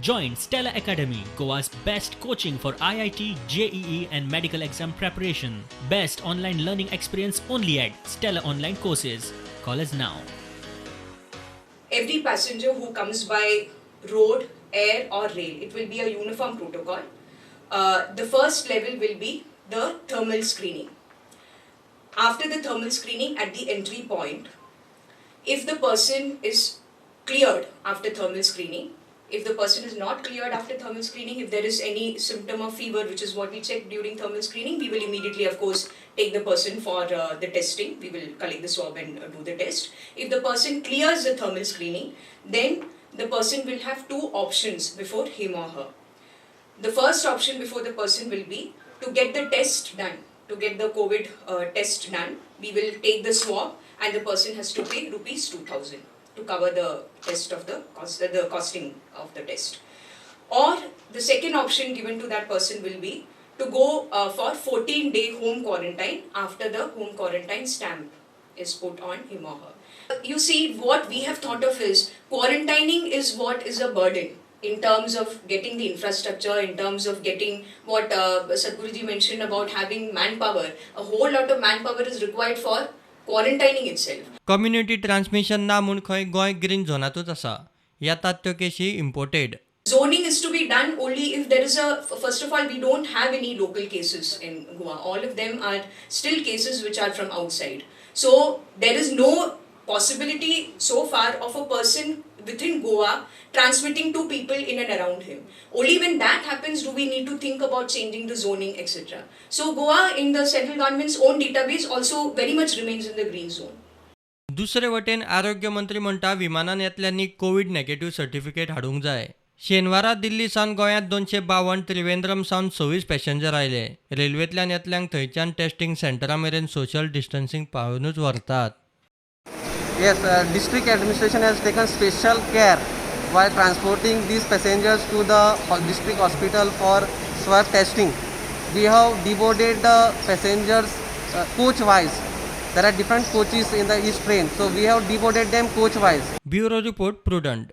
Join Stella Academy, Goa's best coaching for IIT, JEE and medical exam preparation. Best online learning experience only at Stella Online Courses. Call us now. Every passenger who comes by road, air or rail, it will be a uniform protocol. The first level will be the thermal screening. After the thermal screening at the entry point, if the person is cleared after thermal screening, if the person is not cleared after thermal screening, if there is any symptom of fever, which is what we check during thermal screening, we will immediately, of course, take the person for the testing. We will collect the swab and do the test. If the person clears the thermal screening, then the person will have two options before him or her. The first option before the person will be to get the test done, to get the COVID test done. We will take the swab and the person has to pay rupees 2,000 to cover the test of the costing of the test. Or the second option given to that person will be to go for 14-day home quarantine after the home quarantine stamp is put on him or her. You see, what we have thought of is quarantining is what is a burden in terms of getting the infrastructure, in terms of getting what Sadhguruji mentioned about having manpower. A whole lot of manpower is required for quarantining itself. Community transmission ना म्हूण खंय Goa green झोनातूच आसा. येतात त्यो केशी imported. Zoning is to be done only if there is first of all, we don't have any local cases in Goa. All of them are still cases which are from outside. So there is no possibility so far of a person within Goa transmitting to people in and around him. Only when that happens do we need to think about changing the zoning, etc. So Goa in the central government's own database also very much remains in the green zone. दुसरे वटेन आरोग्य मंत्री म्हणटा विमानान येतल्यांनी Covid negative certificate हाडूंक जाय. शेनवारा दिल्ली सावन गोंयांत 252, त्रिवेंद्रम सावन 26 passenger आयले. रेल्वेंतल्यान येतल्यांक थंयच्यान टेस्टिंग सेंटरा मेरेन सोशल डिस्टन्सिंग पाळूनच व्हरतात. Yes, district administration has taken special care while transporting these passengers to the district hospital for swab testing. We have divided the passengers coach-wise. There are different coaches in the east train, so we have divided them coach-wise. Bureau report prudent.